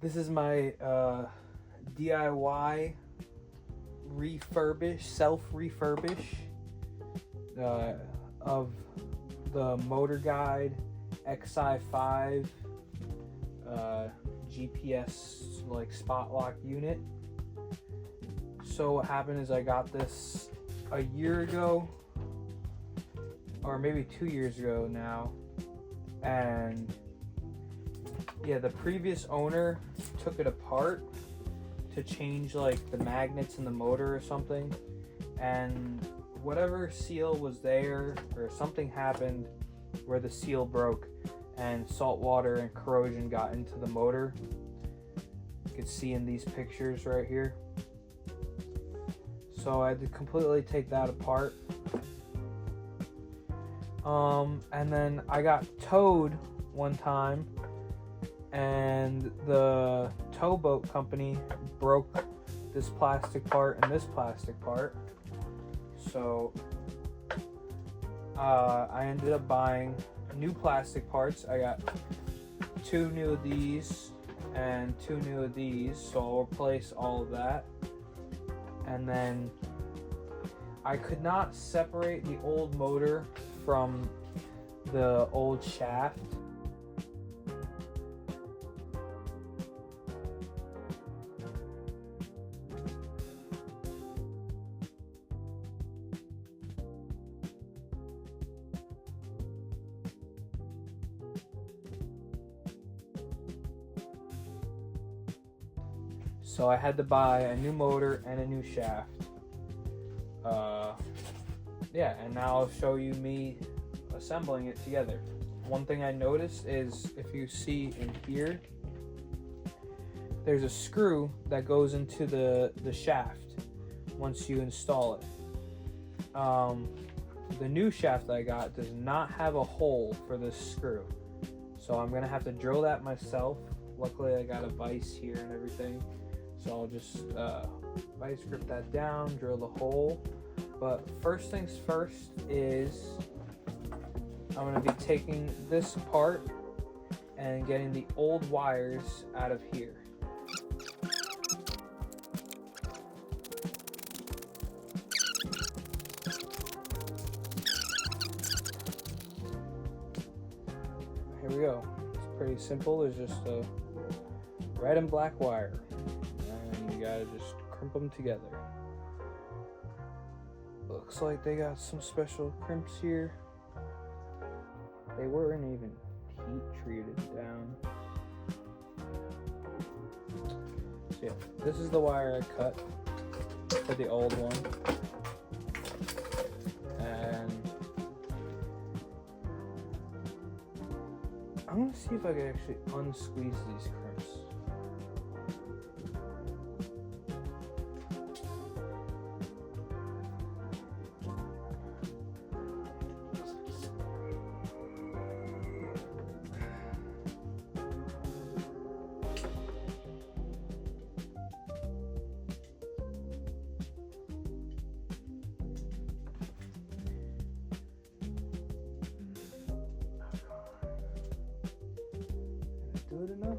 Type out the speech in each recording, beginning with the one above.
This is my DIY self-refurbish of the Motor Guide xi5 GPS like spot lock unit. So what happened is I got this a year ago, or maybe 2 years ago now, and yeah, the previous owner took it apart to change like the magnets in the motor or something, and whatever seal was there or something happened where the seal broke and salt water and corrosion got into the motor. You can see in these pictures right here. So I had to completely take that apart. And then I got towed one time, and the towboat company broke this plastic part and this plastic part. So I ended up buying new plastic parts. I got 2 new of these and 2 new of these, so I'll replace all of that. And then I could not separate the old motor from the old shaft. So I had to buy a new motor and a new shaft. Yeah, and now I'll show you me assembling it together. One thing I noticed is, if you see in here, there's a screw that goes into the shaft once you install it. The new shaft that I got does not have a hole for this screw, so I'm gonna have to drill that myself. Luckily I got a vise here and everything, so I'll just vice grip that down, drill the hole. But first things first is I'm going to be taking this apart and getting the old wires out of here. Here we go. It's pretty simple. There's just a red and black wire, and you gotta just crimp them together. Looks like they got some special crimps here. They weren't even heat treated down. So yeah, this is the wire I cut for the old one. And I'm gonna see if I can actually unsqueeze these crimps. Do it enough?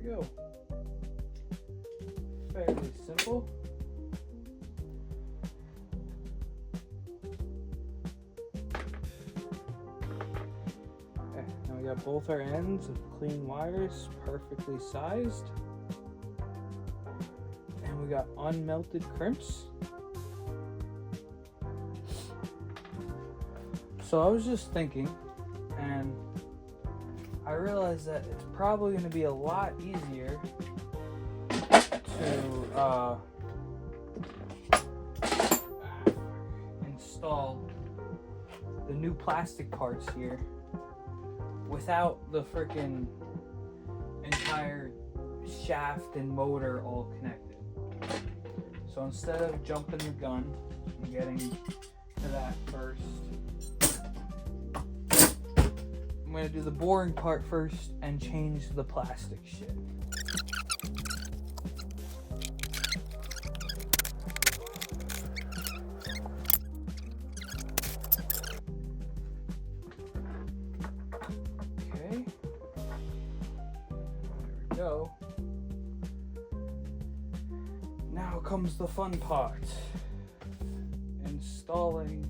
Here we go. Fairly simple. We got both our ends of clean wires perfectly sized, and we got unmelted crimps. So I was just thinking, and I realized that it's probably going to be a lot easier to install the new plastic parts here without the freaking entire shaft and motor all connected. So instead of jumping the gun and getting to that first, I'm gonna do the boring part first and change the plastic shit. Okay. There we go. Now comes the fun part. Installing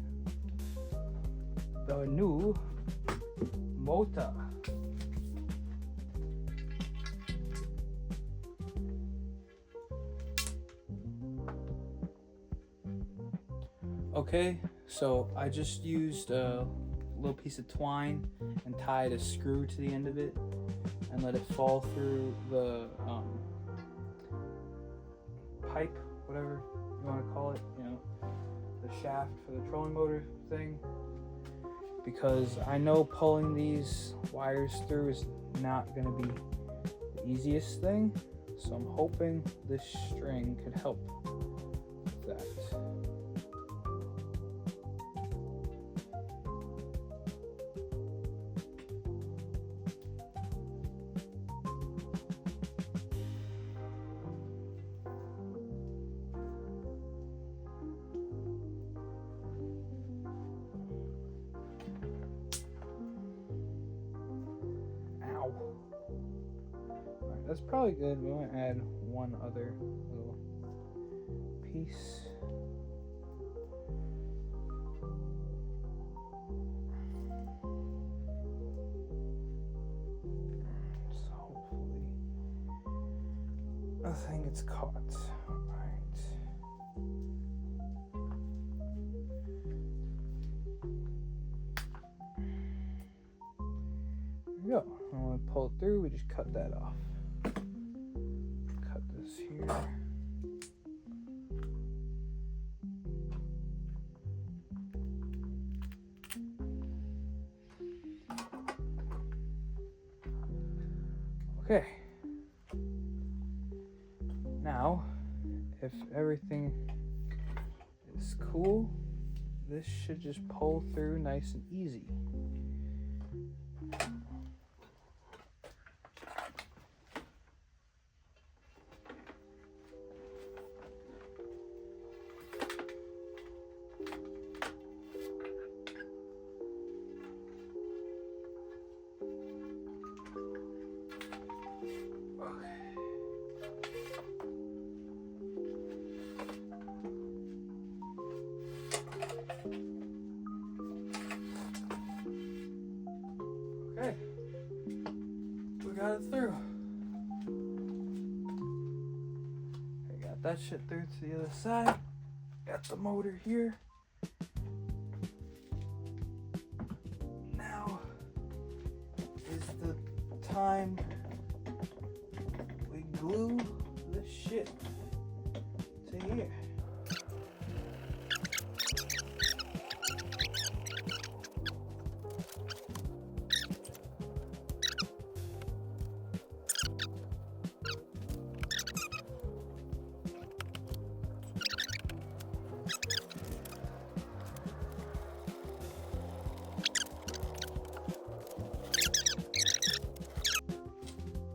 the new motor. Okay, so I just used a little piece of twine and tied a screw to the end of it and let it fall through the pipe, whatever you want to call it, you know, the shaft for the trolling motor thing, because I know pulling these wires through is not going to be the easiest thing, so I'm hoping this string could help with that. Alright, that's probably good. We want to add one other little piece. So hopefully I think it's caught. Alright. There we go. I want to pull it through, we just cut that off. Cut this here. Okay. Now, if everything is cool, this should just pull through nice and easy. Okay, we got it through. I got that shit through to the other side. Got the motor here. Now is the time we glue this shit to here.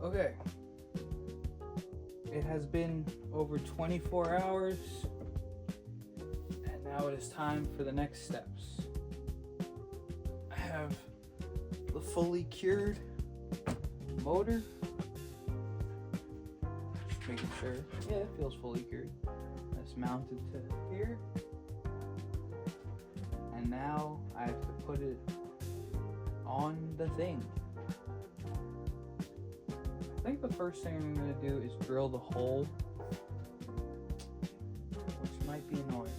Okay, it has been over 24 hours, and now it is time for the next steps. I have the fully cured motor. Just making sure, yeah, it feels fully cured. That's mounted to here, and now I have to put it on the thing. I think the first thing I'm going to do is drill the hole, which might be annoying.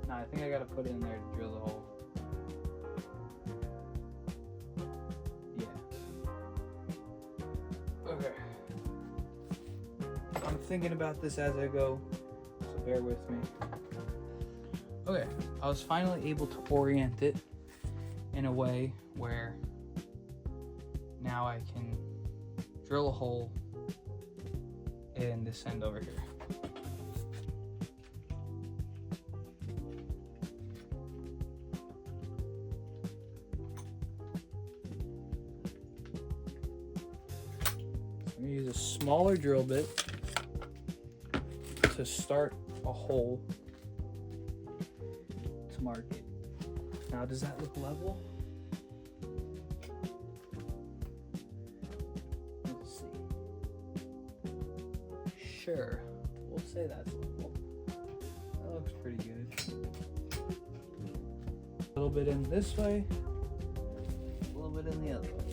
Nah, I think I got to put it in there to drill the hole. Yeah. Okay. I'm thinking about this as I go, so bear with me. Okay, I was finally able to orient it in a way where now I can drill a hole in this end over here. gonna use a smaller drill bit to start a hole to mark it. Now, does that look level? Let's see. Sure, we'll say that's level. That looks pretty good. A little bit in this way, a little bit in the other way.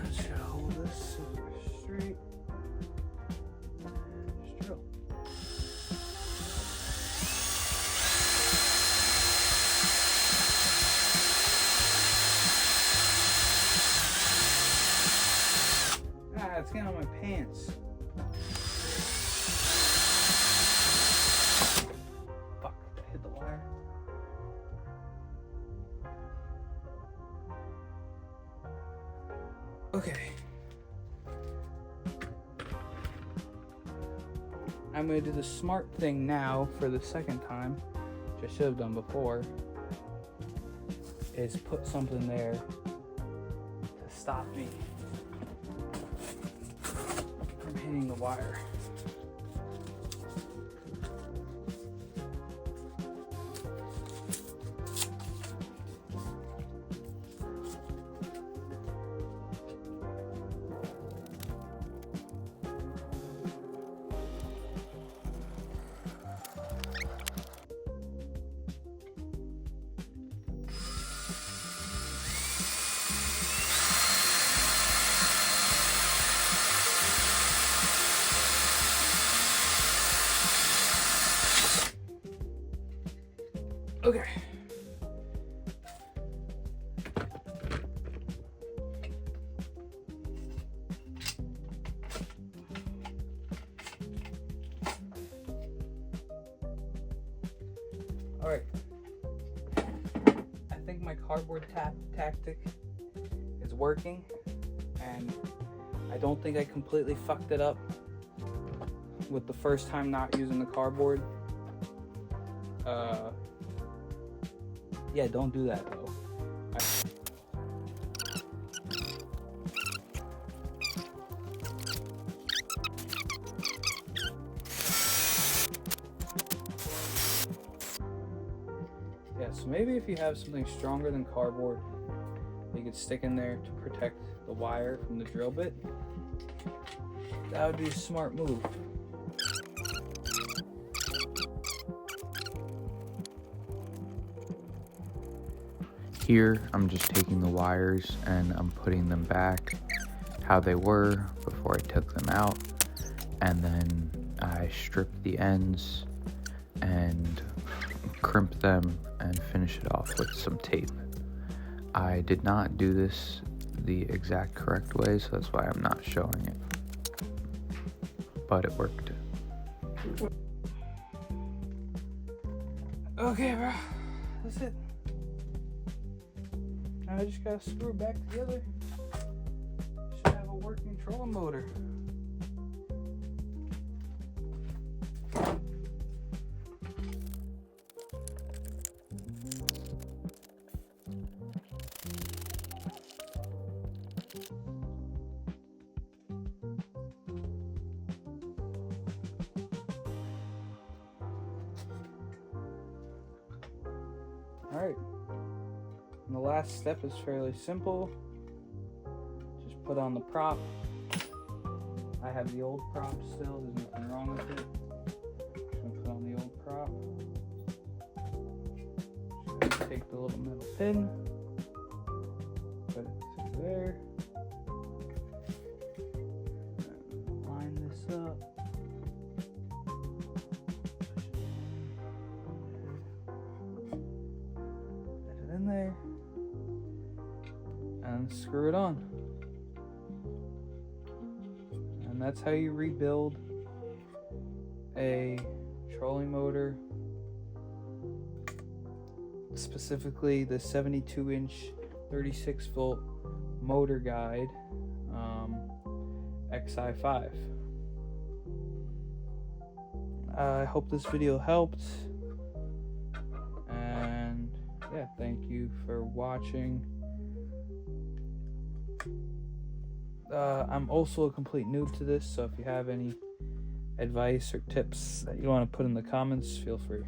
Just gotta hold this super straight. Just drill. Ah, it's getting on my pants. Fuck, I hit the wire. Okay. I'm gonna do the smart thing now for the second time, which I should have done before, is put something there to stop me from hitting the wire. Okay. All right. I think my cardboard tactic is working, and I don't think I completely fucked it up with the first time not using the cardboard. Yeah, don't do that though. Yeah, so maybe if you have something stronger than cardboard, you could stick in there to protect the wire from the drill bit. That would be a smart move. Here, I'm just taking the wires and I'm putting them back how they were before I took them out. And then I stripped the ends and crimped them and finish it off with some tape. I did not do this the exact correct way, so that's why I'm not showing it. But it worked. Okay, bro. That's it. Now I just gotta screw it back together. Should have a working trolling motor. Alright, and the last step is fairly simple. Just put on the prop. I have the old prop still, there's nothing wrong with it. Just gonna put on the old prop. Just gonna take the little metal pin, put it through there. And line this up. In there and screw it on, and that's how you rebuild a trolling motor, specifically the 72-inch 36-volt motor guide xi5. I hope this video helped. Yeah, thank you for watching. I'm also a complete noob to this, so if you have any advice or tips that you want to put in the comments, feel free.